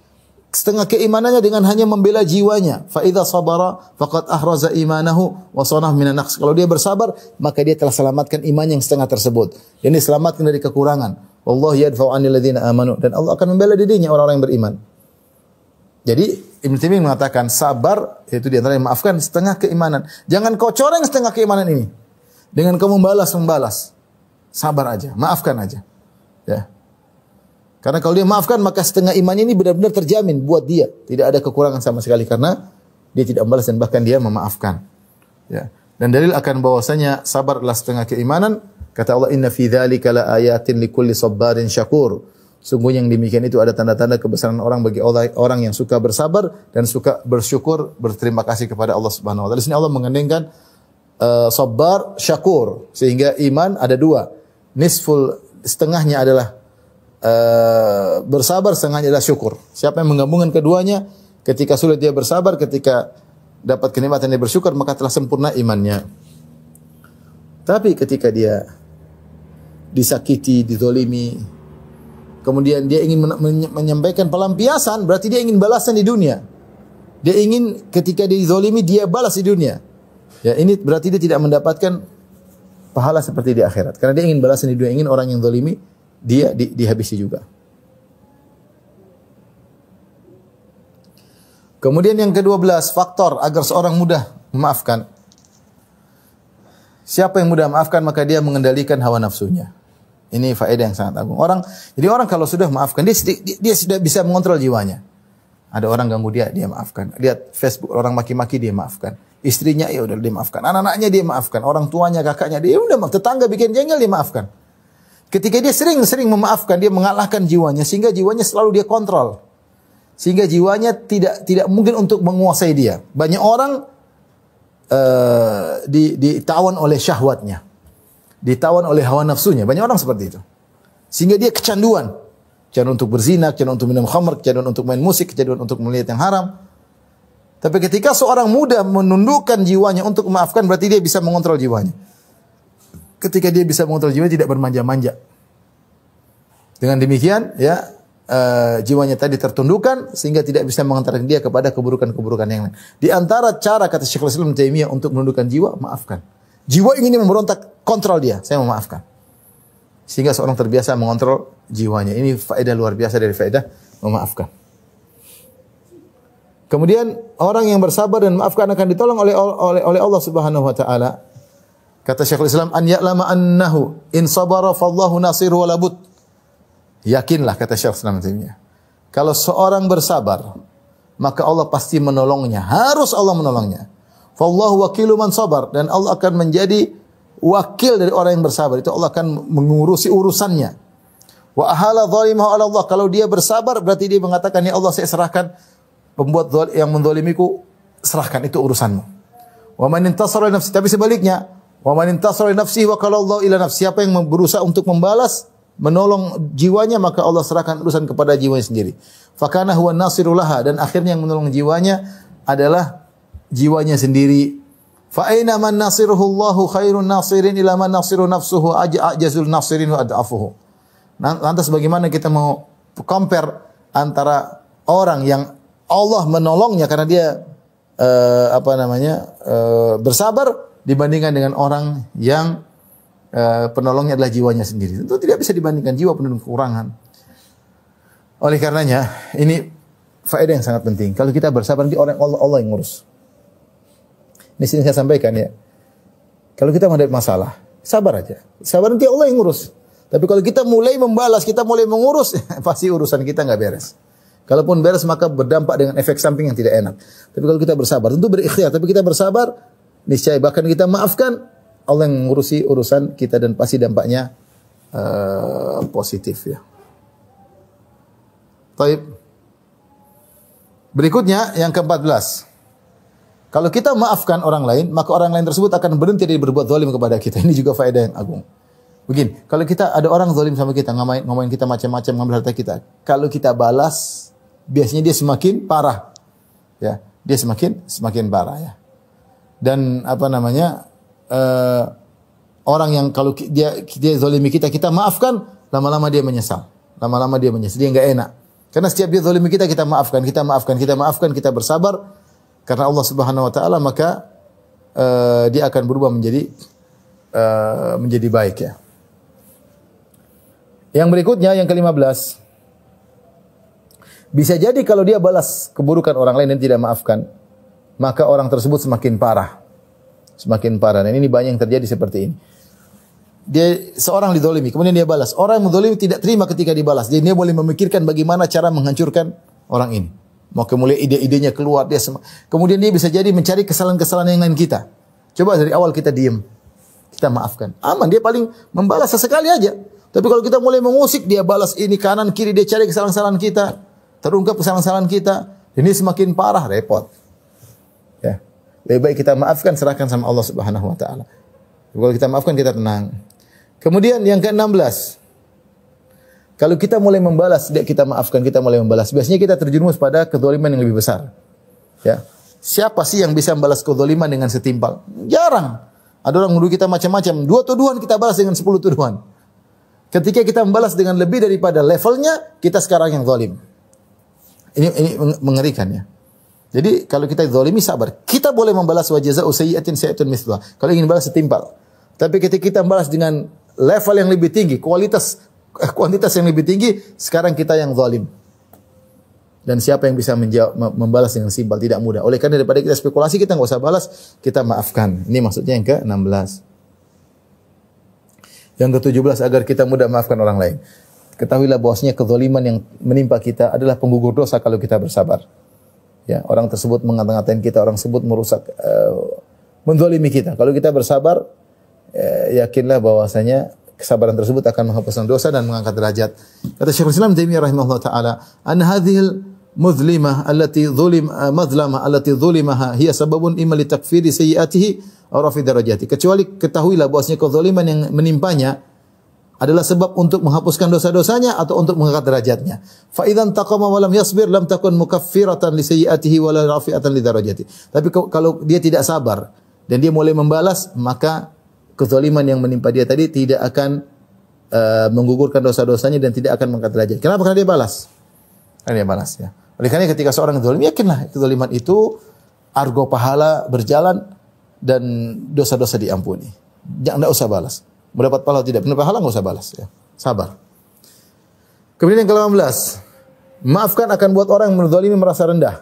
setengah keimanannya dengan hanya membela jiwanya. Fa idza sabara faqad ahraza imanahu wa sanah minan naqs. Kalau dia bersabar, maka dia telah selamatkan iman yang setengah tersebut. Dan diselamatkan dari kekurangan. Wallahu yadfa'u 'anil ladzina amanu. Dan Allah akan membela dirinya orang-orang yang beriman. Jadi Ibnu Taimiyah mengatakan sabar yaitu di antara yang maafkan setengah keimanan. Jangan kau coreng setengah keimanan ini dengan kau membalas. Sabar aja, maafkan aja. Ya. Karena kalau dia maafkan maka setengah iman ini benar-benar terjamin buat dia. Tidak ada kekurangan sama sekali karena dia tidak membalas dan bahkan dia memaafkan. Ya. Dan dalil akan bahwasanya sabar adalah setengah keimanan. Kata Allah, inna fi dzalika la ayatin likulli sabarin syakur. Sungguhnya yang demikian itu ada tanda-tanda kebesaran orang bagi orang yang suka bersabar dan suka bersyukur, berterima kasih kepada Allah Subhanahu wa taala. Di sini Allah mengandengkan sabar, syakur. Sehingga iman ada dua. Nisful, setengahnya adalah bersabar, setengahnya adalah syukur. Siapa yang menggabungkan keduanya, ketika sulit dia bersabar, ketika dapat kenikmatan dia bersyukur, maka telah sempurna imannya. Tapi ketika dia disakiti, dizolimi, kemudian dia ingin menyampaikan pelampiasan, berarti dia ingin balasan di dunia. Dia ingin ketika dia dizolimi, dia balas di dunia. Ya, ini berarti dia tidak mendapatkan pahala seperti di akhirat. Karena dia ingin balasan di dunia, ingin orang yang zolimi dia dihabisi juga. Kemudian yang ke-12, faktor agar seorang mudah memaafkan. Siapa yang mudah memaafkan maka dia mengendalikan hawa nafsunya. Ini faedah yang sangat agung. Jadi orang kalau sudah memaafkan dia sudah bisa mengontrol jiwanya. Ada orang ganggu dia maafkan. Lihat Facebook orang maki-maki dia maafkan. Istrinya ya udah dia maafkan. Anak-anaknya dia maafkan. Orang tuanya, kakaknya dia udah maafkan. Tetangga bikin jengkel dia maafkan. Ketika dia sering-sering memaafkan, dia mengalahkan jiwanya sehingga jiwanya selalu dia kontrol. Sehingga jiwanya tidak mungkin untuk menguasai dia. Banyak orang ditawan oleh syahwatnya. Ditawan oleh hawa nafsunya. Banyak orang seperti itu. Sehingga dia kecanduan. Kecanduan untuk berzina, kecanduan untuk minum khamr, kecanduan untuk main musik, kecanduan untuk melihat yang haram. Tapi ketika seorang muda menundukkan jiwanya untuk memaafkan, berarti dia bisa mengontrol jiwanya. Ketika dia bisa mengontrol jiwanya, tidak bermanja-manja. Dengan demikian, ya jiwanya tadi tertundukkan sehingga tidak bisa mengantarkan dia kepada keburukan-keburukan yang lain. Di antara cara kata Syekhul Islam Taimiyah untuk menundukkan jiwa, maafkan. Jiwa ingin memberontak, kontrol dia. Saya memaafkan. Sehingga seorang terbiasa mengontrol jiwanya. Ini faedah luar biasa dari faedah memaafkan. Kemudian orang yang bersabar dan memaafkan akan ditolong oleh Allah Subhanahu wa taala. Kata Syekhul Islam, an ya'lama annahu in sabara fallahu nasiru wa labud. Yakinlah kata Syekhul Islam Taimiyah. Kalau seorang bersabar, maka Allah pasti menolongnya. Harus Allah menolongnya. Fallahu wakilu man sabar, dan Allah akan menjadi wakil dari orang yang bersabar. Itu Allah akan mengurusi urusannya. Wa ahala zalimahu ala Allah. Kalau dia bersabar berarti dia mengatakan, ya Allah saya serahkan pembuat yang menzalimiku, serahkan itu urusanmu. Wa man intasara li nafsi, tapi sebaliknya, wa man intasara li nafsihi wa qala Allah ila nafsi. Siapa yang berusaha untuk membalas, menolong jiwanya, maka Allah serahkan urusan kepada jiwanya sendiri. Fakana huwa nasiru laha, dan akhirnya yang menolong jiwanya adalah jiwanya sendiri. Fa aina man nasiruhu Allahu khairun nasirin ila man nasiru nafsuhu ajazul nasirin wa ad'afuhu. Lantas bagaimana kita mau compare antara orang yang Allah menolongnya karena dia bersabar dibandingkan dengan orang yang penolongnya adalah jiwanya sendiri. Tentu tidak bisa dibandingkan jiwa penuh kekurangan. Oleh karenanya, ini faedah yang sangat penting. Kalau kita bersabar, nanti Allah yang ngurus. Ini sini saya sampaikan ya. Kalau kita menghadapi masalah, sabar aja. Sabar, nanti Allah yang ngurus. Tapi kalau kita mulai membalas, kita mulai mengurus, pasti urusan kita nggak beres. Kalaupun beres, maka berdampak dengan efek samping yang tidak enak. Tapi kalau kita bersabar, tentu berikhtiar. Tapi kita bersabar, niscaya bahkan kita maafkan, Allah yang mengurusi urusan kita dan pasti dampaknya positif ya. Baik. Berikutnya yang ke-14. Kalau kita maafkan orang lain, maka orang lain tersebut akan berhenti dari berbuat zalim kepada kita. Ini juga faedah yang agung. Begini, kalau kita ada orang zalim sama kita, ngomongin kita macam-macam, ngambil harta kita. Kalau kita balas, biasanya dia semakin parah. Ya, dia semakin parah ya. Dan orang yang kalau dia zalimi kita maafkan, lama-lama dia menyesal. Lama-lama dia menyesal, dia enggak enak. Karena setiap dia zalimi kita maafkan, kita bersabar karena Allah Subhanahu wa taala, maka dia akan berubah menjadi baik ya. Yang berikutnya yang ke-15. Bisa jadi kalau dia balas keburukan orang lain dan tidak maafkan, maka orang tersebut semakin parah. Semakin parah. Dan ini banyak yang terjadi seperti ini. Dia seorang dizalimi, kemudian dia balas. Orang yang menzalimi tidak terima ketika dibalas. Jadi dia boleh memikirkan bagaimana cara menghancurkan orang ini. Mau kemudian ide-idenya keluar, kemudian dia bisa jadi mencari kesalahan-kesalahan yang lain kita. Coba dari awal kita diam, kita maafkan. Aman, dia paling membalas sesekali aja. Tapi kalau kita mulai mengusik, dia balas ini kanan kiri, dia cari kesalahan-kesalahan kita, terungkap kesalahan-kesalahan kita, ini semakin parah, repot. Ya, lebih baik kita maafkan, serahkan sama Allah Subhanahu wa taala. Kalau kita maafkan, kita tenang. Kemudian yang ke-16. Kalau kita mulai membalas, tidak kita maafkan, kita mulai membalas. Biasanya kita terjerumus pada kezaliman yang lebih besar. Ya. Siapa sih yang bisa membalas kezaliman dengan setimpal? Jarang. Ada orang menuduh kita macam-macam. 2 tuduhan kita balas dengan 10 tuduhan. Ketika kita membalas dengan lebih daripada levelnya, kita sekarang yang zalim. Ini mengerikan ya. Jadi kalau kita zalimi, sabar. Kita boleh membalas wa jazaa'u sayyi'atin sayyi'atun mithluha. Kalau ingin balas setimpal. Tapi ketika kita membalas dengan level yang lebih tinggi, kuantitas yang lebih tinggi, sekarang kita yang zalim. Dan siapa yang bisa membalas dengan simpel? Tidak mudah. Oleh karena daripada kita spekulasi, kita nggak usah balas, kita maafkan. Ini maksudnya yang ke-16. Yang ke-17, agar kita mudah maafkan orang lain. Ketahuilah bahwasanya kezaliman yang menimpa kita adalah penggugur dosa kalau kita bersabar. Ya, orang tersebut mengata-ngatain kita, orang tersebut merusak, menzalimi kita. Kalau kita bersabar, yakinlah bahwasanya kesabaran tersebut akan menghapuskan dosa dan mengangkat derajat. Kata Syekhul Islam Taimiyah rahimahullah taala, "An hadhil muzlimah allati zulimaha hiya sababun imma li takfiri sayyi'atihi aw rafi darajati." Kecuali ketahuilah bahwasanya kezaliman yang menimpanya adalah sebab untuk menghapuskan dosa-dosanya atau untuk mengangkat derajatnya. Fa idzan taqama wa lam yasbir lam takun mukaffiratan li sayyi'atihi wa la rafi'atan li darajati. Tapi kalau dia tidak sabar dan dia mulai membalas, maka kezaliman yang menimpa dia tadi tidak akan menggugurkan dosa-dosanya dan tidak akan mengangkat derajat. Kenapa? Karena dia balas. Karena dia balas ya. Oleh karena ketika seorang zalim, yakinlah kezaliman itu argo pahala berjalan dan dosa-dosa diampuni. Jangan usah balas. Mendapat pahala tidak, mendapat pahala enggak usah balas ya. Sabar. Kemudian yang ke-18. Maafkan akan buat orang yang menzalimi merasa rendah.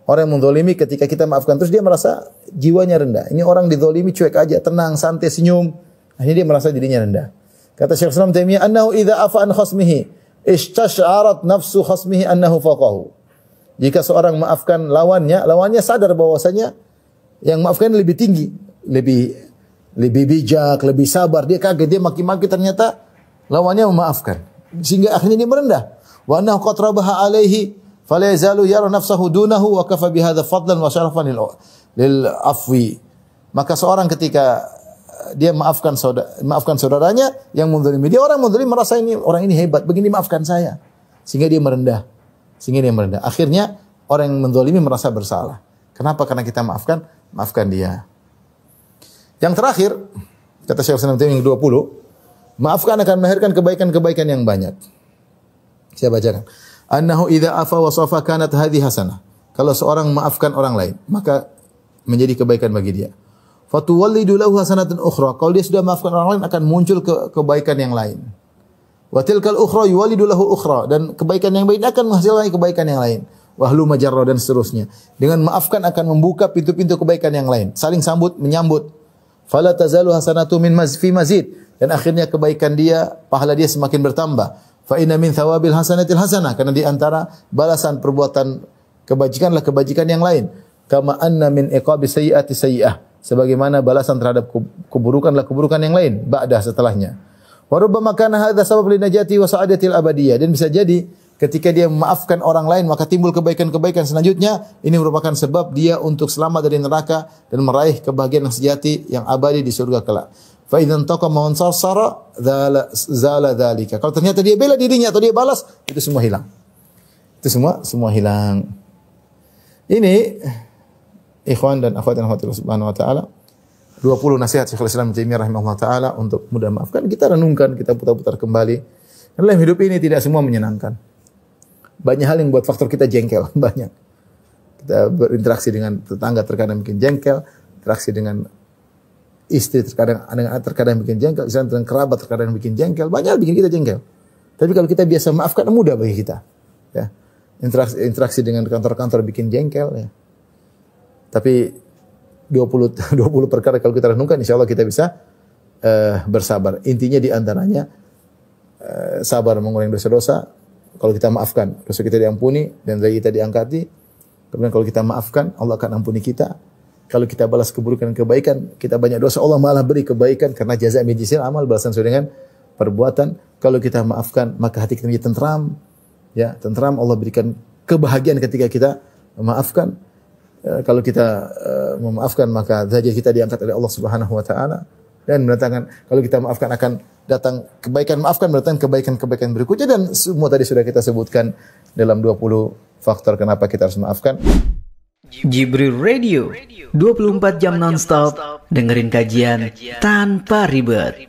Orang yang menzalimi ketika kita maafkan terus dia merasa jiwanya rendah. Ini orang dizalimi cuek aja, tenang, santai, senyum. Akhirnya dia merasa dirinya rendah. Kata Syekh Islam Taimiyah, "Annahu idza afa an khasmihi istash'arat nafsu khasmihi annahu faqahu." Jika seorang maafkan lawannya sadar bahwasanya yang maafkan lebih tinggi, lebih bijak, lebih sabar. Dia kaget, dia maki-maki, ternyata lawannya memaafkan. Sehingga akhirnya dia merendah. Wa annahu qad rabaha alaihi fala yazalu yara nafsahu dunahu wa kafa bihadza fadlan wa syarafan lil afwi. Maka seorang ketika dia maafkan saudaranya yang menzalimi, dia orang menzalimi merasa orang ini hebat, begini maafkan saya. Sehingga dia merendah. Akhirnya orang yang menzalimi merasa bersalah. Kenapa? Karena kita maafkan dia. Yang terakhir, kata Syekh Islam yang ke-20, maafkan akan melahirkan kebaikan-kebaikan yang banyak. Saya bacakan. Annahu idza afa wa safa kanat hadhi hasanah. Kalau seorang maafkan orang lain, maka menjadi kebaikan bagi dia. fatuwallidu lahu hasanatan ukhra. Kalau dia sudah maafkan orang lain akan muncul kebaikan yang lain. Wa tilkal ukhra yuwallidu lahu ukhra, dan kebaikan yang baik akan menghasilkan kebaikan yang lain. Wahlu majarra, dan seterusnya. Dengan maafkan akan membuka pintu-pintu kebaikan yang lain. Saling sambut menyambut. Fala tazalu hasanatu fi mazid, dan akhirnya kebaikan dia, pahala dia semakin bertambah. Fa inna min thawabil hasanatil hasanah, karena di antara balasan perbuatan kebajikanlah kebajikan yang lain. Kama anna min iqabi sayyi'ati sayyi'ah, sebagaimana balasan terhadap keburukanlah keburukan yang lain ba'da, setelahnya. Wa rubbama kana hadza sabab li najati wa sa'adatil abadiyah, dan bisa jadi ketika dia memaafkan orang lain maka timbul kebaikan-kebaikan selanjutnya. Ini merupakan sebab dia untuk selamat dari neraka dan meraih kebahagiaan yang sejati yang abadi di surga kelak. Fa idzan taqama wa ansara zala dzalika. Kalau ternyata dia bela dirinya atau dia balas, itu semua hilang. Itu semua hilang. Ini ikhwan dan akhwat yang dirahmati Allah Subhanahu wa taala, 20 nasihat Syekhul Islam Ibnu Taimiyah rahimahullah taala untuk mudah maafkan. Kita renungkan, kita putar-putar kembali. Dalam hidup ini tidak semua menyenangkan. Banyak hal yang buat faktor kita jengkel, banyak. Kita berinteraksi dengan tetangga terkadang bikin jengkel, interaksi dengan istri terkadang bikin jengkel, dengan kerabat terkadang bikin jengkel, banyak hal bikin kita jengkel. Tapi kalau kita biasa maafkan, mudah bagi kita. Ya. Interaksi dengan kantor-kantor bikin jengkel, ya. Tapi 20 perkara kalau kita renungkan, insya Allah kita bisa bersabar. Intinya di antaranya sabar mengurangi dosa-dosa. Kalau kita maafkan, dosa kita diampuni dan dari kita diangkati. Kemudian kalau kita maafkan, Allah akan ampuni kita. Kalau kita balas keburukan dan kebaikan, kita banyak dosa, Allah malah beri kebaikan karena jaza min jinsil amal, balasan sesuai dengan perbuatan. Kalau kita maafkan, maka hati kita menjadi tentram. Ya, tentram, Allah berikan kebahagiaan ketika kita memaafkan. Kalau kita memaafkan, maka derajat kita diangkat oleh Allah Subhanahu wa taala, dan mendatangkan, kalau kita maafkan akan datang kebaikan, maafkan mendatangkan kebaikan-kebaikan berikutnya, dan semua tadi sudah kita sebutkan dalam 20 faktor kenapa kita harus maafkan. Jibril Radio 24 jam nonstop, dengerin kajian tanpa ribet.